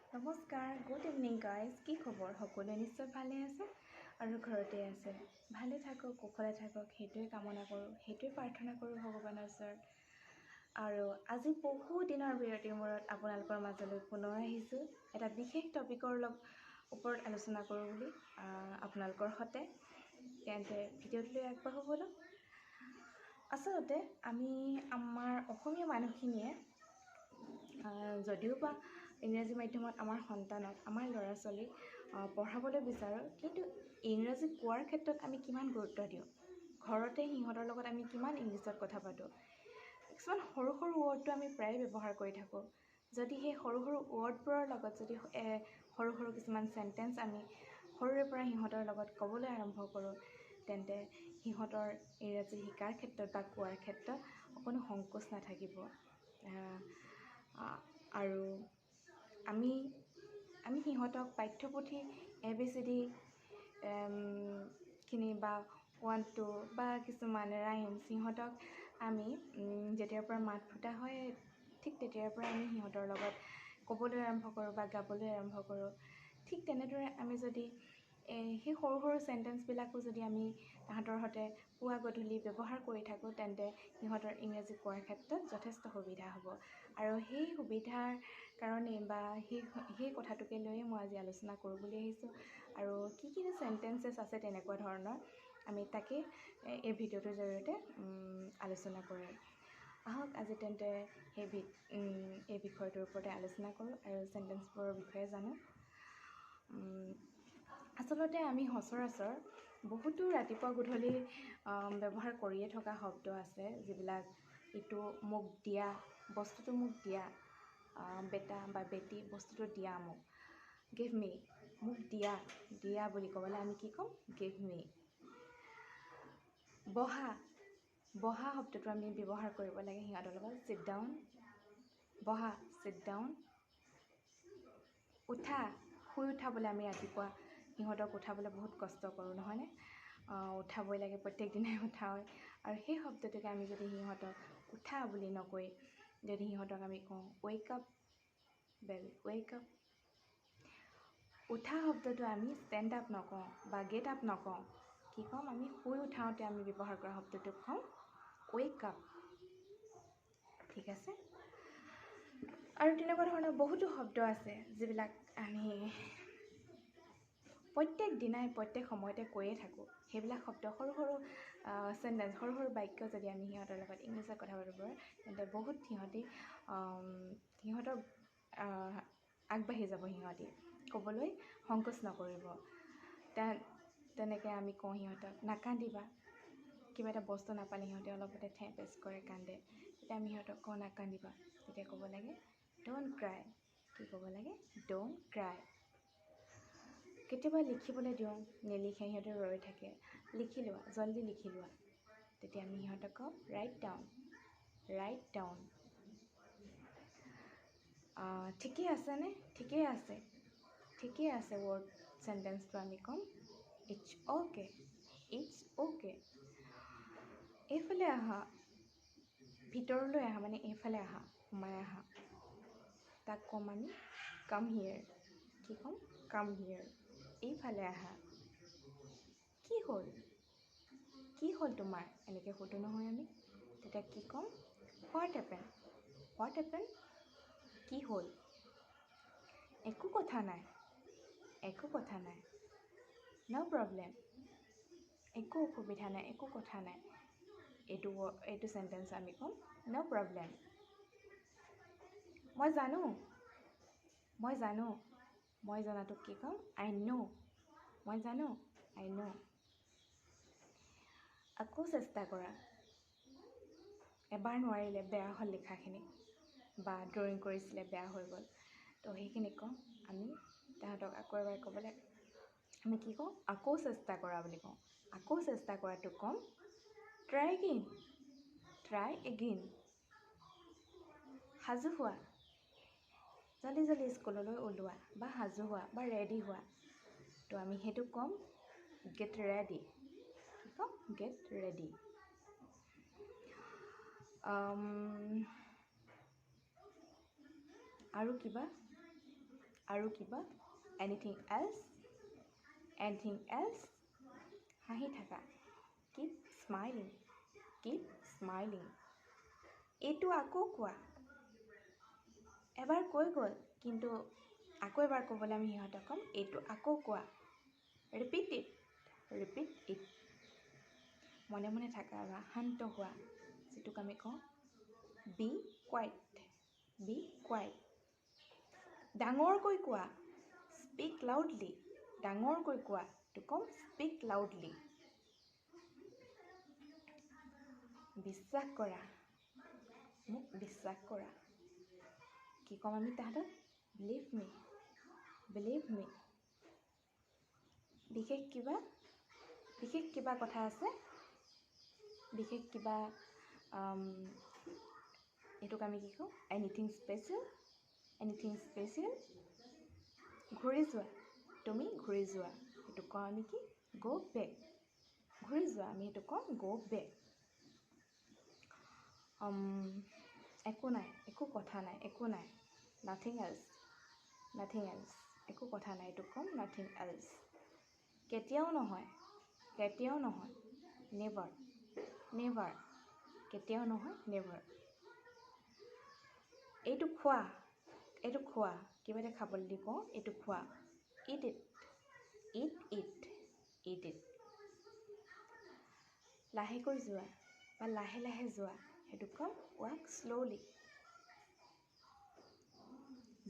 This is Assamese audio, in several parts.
নমস্কাৰ, গুড ইভিনিং গাইজ। কি খবৰ? সকলোৱে নিশ্চয় ভালে আছে আৰু ঘৰতে আছে। ভালে থাকক, কুশলে থাকক, সেইটোৱে কামনা কৰোঁ, সেইটোৱে প্ৰাৰ্থনা কৰোঁ ভগৱানৰ ওচৰত। আৰু আজি বহু দিনৰ বিৰতিৰ মূৰত আপোনালোকৰ মাজলৈ পুনৰ আহিছোঁ এটা বিশেষ টপিকৰ ওপৰত আলোচনা কৰোঁ বুলি আপোনালোকৰ সৈতে। তেন্তে ভিডিঅ'টোলৈ আগবাঢ়ো ব'লক। আচলতে আমি আমাৰ অসমীয়া মানুহখিনিয়ে যদিও বা ইংৰাজী মাধ্যমত আমাৰ সন্তানক, আমাৰ ল'ৰা ছোৱালীক পঢ়াবলৈ বিচাৰোঁ, কিন্তু ইংৰাজী কোৱাৰ ক্ষেত্ৰত আমি কিমান গুৰুত্ব দিওঁ। ঘৰতে সিহঁতৰ লগত আমি কিমান ইংলিছত কথা পাতোঁ। কিছুমান সৰু সৰু ৱৰ্ডটো আমি প্ৰায়ে ব্যৱহাৰ কৰি থাকোঁ। যদি সেই সৰু সৰু ৱৰ্ডবোৰৰ লগত যদি সৰু সৰু কিছুমান চেণ্টেঞ্চ আমি সৰুৰে পৰা সিহঁতৰ লগত ক'বলৈ আৰম্ভ কৰোঁ, তেন্তে সিহঁতৰ ইংৰাজী শিকাৰ ক্ষেত্ৰত বা কোৱাৰ ক্ষেত্ৰত অকণো সংকোচ নাথাকিব। আৰু আমি সিহঁতক পাঠ্যপুথি ABCD খিনি বা 1 2 বা কিছুমান ৰাইমছ সিহঁতক আমি যেতিয়াৰ পৰা মাত ফুটা হয় ঠিক তেতিয়াৰ পৰা আমি সিহঁতৰ লগত ক'বলৈ আৰম্ভ কৰোঁ বা গাবলৈ আৰম্ভ কৰোঁ। ঠিক তেনেদৰে আমি যদি সেই সৰু সৰু চেণ্টেঞ্চবিলাকো যদি আমি তাহাঁতৰ সৈতে পুৱা গধূলি ব্যৱহাৰ কৰি থাকোঁ, তেন্তে সিহঁতৰ ইংৰাজী কোৱাৰ ক্ষেত্ৰত যথেষ্ট সুবিধা হ'ব। আৰু সেই সুবিধাৰ কাৰণেই বা সেই কথাটোকে লৈয়ে মই আজি আলোচনা কৰোঁ বুলি আহিছোঁ। আৰু কি চেণ্টেঞ্চেছ আছে তেনেকুৱা ধৰণৰ, আমি তাকে এই ভিডিঅ'টোৰ জৰিয়তে আলোচনা কৰিম। আহক আজি তেন্তে এই বিষয়টোৰ ওপৰতে আলোচনা কৰোঁ আৰু চেণ্টেঞ্চবোৰৰ বিষয়ে জানো। আচলতে আমি সচৰাচৰ বহুতো ৰাতিপুৱা গধূলি ব্যৱহাৰ কৰিয়ে থকা শব্দ আছে, যিবিলাক ইটো মোক দিয়া, বস্তুটো মোক দিয়া, বেটা বা বেটি বস্তুটো দিয়া মোক, গিভ মি, মোক দিয়া বুলি ক'বলৈ আমি কি ক'ম? গিভ মি। বহা শব্দটো আমি ব্যৱহাৰ কৰিব লাগে সিহঁতৰ লগত, চিট ডাউন, বহা, চিট ডাউন। শুই উঠাবলৈ আমি ৰাতিপুৱা সিহঁতক উঠাবলৈ বহুত কষ্ট কৰোঁ, নহয়নে? উঠাবই লাগে, প্ৰত্যেক দিনাই উঠা হয়। আৰু সেই শব্দটোকে আমি যদি সিহঁতক উঠা বুলি নকৈ যদি সিহঁতক আমি কওঁ wake up baby, wake up. উঠা শব্দটো আমি ষ্টেণ্ড আপ নকওঁ বা গেট আপ নকওঁ, কি ক'ম? আমি শুই উঠাওঁতে আমি ব্যৱহাৰ কৰা শব্দটোক কওঁ ৱেক আপ। ঠিক আছে? আৰু তেনেকুৱা ধৰণৰ বহুতো শব্দ আছে যিবিলাক আমি প্ৰত্যেক দিনাই প্ৰত্যেক সময়তে কৈয়ে থাকোঁ। সেইবিলাক শব্দ সৰু সৰু চেণ্টেঞ্চ, সৰু সৰু বাক্য যদি আমি সিহঁতৰ লগত ইংলিছত কথা পাতিব পাৰোঁ, তেন্তে বহুত সিহঁতৰ আগবাঢ়ি যাব, সিহঁতি ক'বলৈ সংকোচ নকৰিব। তেনেকৈ আমি কওঁ সিহঁতক নাকান্দিবা। কিবা এটা বস্তু নাপালে সিহঁতে অলপতে ঠেপেচ কৰে, কান্দে, তেতিয়া আমি সিহঁতক কওঁ নাকান্দিবা। তেতিয়া ক'ব লাগে ড'ণ্ট ক্ৰাই। কি ক'ব লাগে? Don't cry. কেতিয়াবা লিখিবলৈ দিওঁ, নিলিখে, সিহঁতে ৰৈ থাকে, লিখি লোৱা, জল্দি লিখি লোৱা। তেতিয়া আমি সিহঁতক কওঁ ৰাইট ডাউন, ৰাইট ডাউন। ঠিকেই আছেনে? ঠিকেই আছে, ঠিকেই আছে। ৱৰ্ড চেণ্টেঞ্চটো আমি ক'ম ইটছ অ'কে, ইটছ অ'কে। এইফালে আহা, ভিতৰলৈ আহা মানে এইফালে আহা, সোমাই আহা, তাক ক'ম আমি কাম হিয়েৰ। কি ক'ম? কাম হিয়েৰ। এইফালে আহা। কি হ'ল? কি হ'ল তোমাৰ? এনেকৈ সোধোঁ নহয় আমি, তেতিয়া কি ক'ম? What happen, what happen. কি হ'ল? একো কথা নাই, একো কথা নাই, ন' প্ৰব্লেম। একো অসুবিধা নাই, একো কথা নাই। এইটো চেণ্টেঞ্চ আমি ক'ম ন' প্ৰব্লেম। মই জানো, মই জনাটোক কি ক'ম? আই ন'। মই জানো, আই ন'। আকৌ চেষ্টা কৰা। এবাৰ নোৱাৰিলে, বেয়া হ'ল লিখাখিনি, বা ড্ৰয়িং কৰিছিলে বেয়া হৈ গ'ল, তো সেইখিনি কওঁ আমি তাহাঁতক আকৌ এবাৰ ক'বলৈ আমি কি কওঁ? আকৌ চেষ্টা কৰা বুলি কওঁ। আকৌ চেষ্টা কৰাটো ক'ম ট্ৰাই এগেইন, ট্ৰাই এগেইন। সাজু হোৱা, জল্দি জল্দি স্কুললৈ ওলোৱা বা সাজু হোৱা বা ৰেডি হোৱা, তো আমি সেইটো ক'ম গেট ৰেডি। কি ক'ম? Get ready. আৰু কিবা? আৰু কিবা anything else হাঁহি থাকা keep smiling এইটো আকৌ কোৱা এবাৰ কৈ গ'ল কিন্তু আকৌ এবাৰ ক'বলৈ আমি সিহঁতক ক'ম এইটো আকৌ কোৱা repeat it মনে মনে থাকা বা শান্ত হোৱা যিটোক আমি কওঁ be quiet ডাঙৰকৈ কোৱা speak loudly ডাঙৰকৈ কোৱা to come speak loudly বিশ্বাস কৰা মোক বিশ্বাস কৰা কি ক'ম আমি তাহাঁতক believe me বিশেষ কিবা কথা আছে বিশেষ কিবা এইটোক আমি কি কওঁ anything special ঘূৰি যোৱা তুমি ঘূৰি যোৱা এইটো কওঁ আমি কি go back ঘূৰি যোৱা আমি এইটো কওঁ go back একো কথা নাই nothing else একো কথা নাই এইটো কওঁ nothing else কেতিয়াও নহয় never কেতিয়াও নহয় never এইটো খোৱা কিবা এটা খাবলৈ দি কওঁ এইটো খোৱা eat it লাহেকৈ যোৱা বা লাহে যোৱা সেইটো কওঁ walk slowly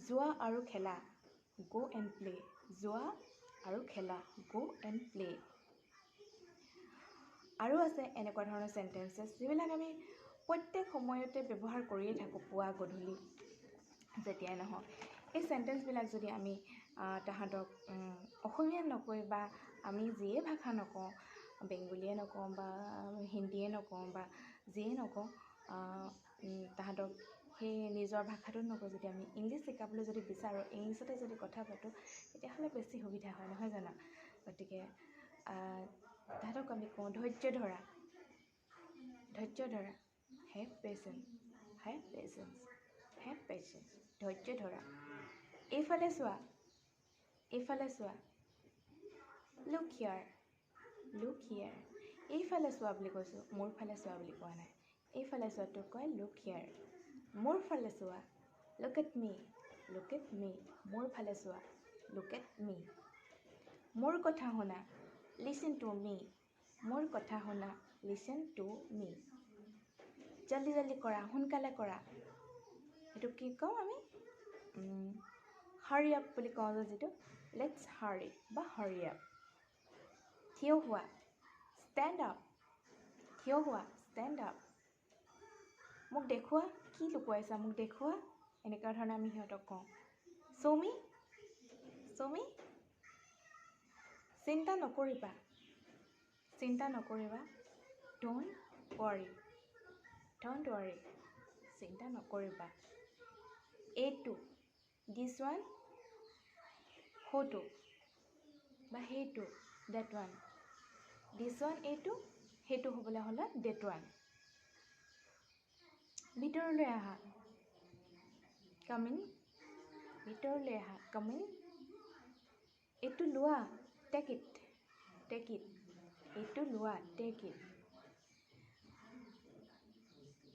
যোৱা আৰু খেলা go and play যোৱা আৰু খেলা go and play আৰু আছে এনেকুৱা ধৰণৰ sentences যিবিলাক আমি প্ৰত্যেক সময়তে ব্যৱহাৰ কৰিয়ে থাকোঁ পুৱা গধূলি যেতিয়াই নহওক এই সেন্টেন্সবিলাক যদি আমি তাহাঁতক অসমীয়া নকৈ বা আমি যিয়ে ভাষা নকওঁ বেংগলীয়ে নকওঁ বা হিন্দীয়ে নকওঁ বা যিয়ে নকওঁ তাহাঁতক সেই নিজৰ ভাষাটোত নকৈ যদি আমি ইংলিছ শিকাবলৈ যদি বিচাৰোঁ ইংলিছতে যদি কথা পাতোঁ তেতিয়াহ'লে বেছি সুবিধা হয় নহয় জানো গতিকে তাহাঁতক আমি কওঁ ধৈৰ্য ধৰা have patience ধৈৰ্য ধৰা এইফালে চোৱা look here এইফালে চোৱা বুলি কৈছোঁ মোৰ ফালে চোৱা বুলি কোৱা নাই এইফালে চোৱাটো কয় look here মোৰ ফালে চোৱা look at me মোৰ ফালে চোৱা look at me মোৰ কথা শুনা listen to me মোৰ কথা শুনা listen to me জলদি কৰা সোনকালে কৰা এইটো কি কওঁ আমি hurry up বুলি কওঁ যিটো let's hurry বা hurry up থিয় হোৱা stand up মোক দেখুৱা কি লুকুৱাইছা মোক দেখুৱা এনেকুৱা ধৰণে আমি সিহঁতক কওঁ show me চিন্তা নকৰিবা don't worry চিন্তা নকৰিবা এইটো this one সৌটো বা সেইটো that one this one এইটো সেইটো হ'বলৈ হ'লে that one ভিতৰলৈ আহা come in এইটো লোৱা take it এইটো লোৱা take it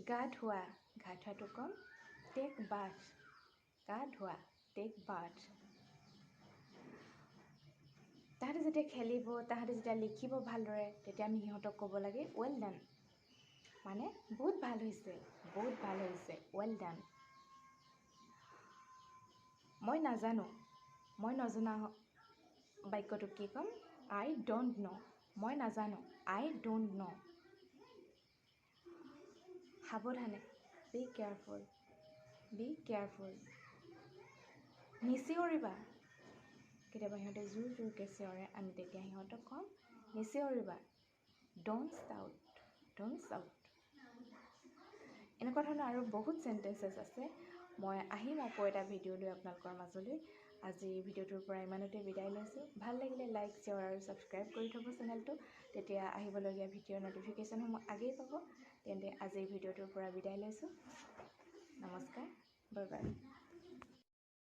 গা ধোৱাটো কম take bath গা ধোৱা take bath তাহাঁতে যেতিয়া খেলিব তাহাঁতে যেতিয়া লিখিব ভালদৰে তেতিয়া আমি সিহঁতক ক'ব লাগে well done মানে বহুত ভাল হৈছে well done মই নজনা বাক্যটো কি ক'ম I don't know মই নাজানো I don't know সাৱধানে be careful নিচিঞৰিবা কেতিয়াবা সিহঁতে জোৰকৈ চিঞৰে আমি তেতিয়া সিহঁতক ক'ম নিচিঞৰিবা don't shout এনেকুৱা ধৰণৰ আৰু বহুত চেণ্টেন্সেছ আছে মই আহিম আকৌ এটা ভিডিঅ' লৈ আপোনালোকৰ মাজলৈ আজি ভিডিঅ'টোৰ পৰা ইমানতে বিদায় লৈছোঁ ভাল লাগিলে লাইক শ্বেয়াৰ আৰু ছাবস্ক্ৰাইব কৰি থ'ব চেনেলটো তেতিয়া আহিবলগীয়া ভিডিঅ'ৰ ন'টিফিকেশ্যনসমূহ আগেই পাব তেন্তে আজিৰ ভিডিঅ'টোৰ পৰা বিদায় লৈছোঁ নমস্কাৰ বাই বাই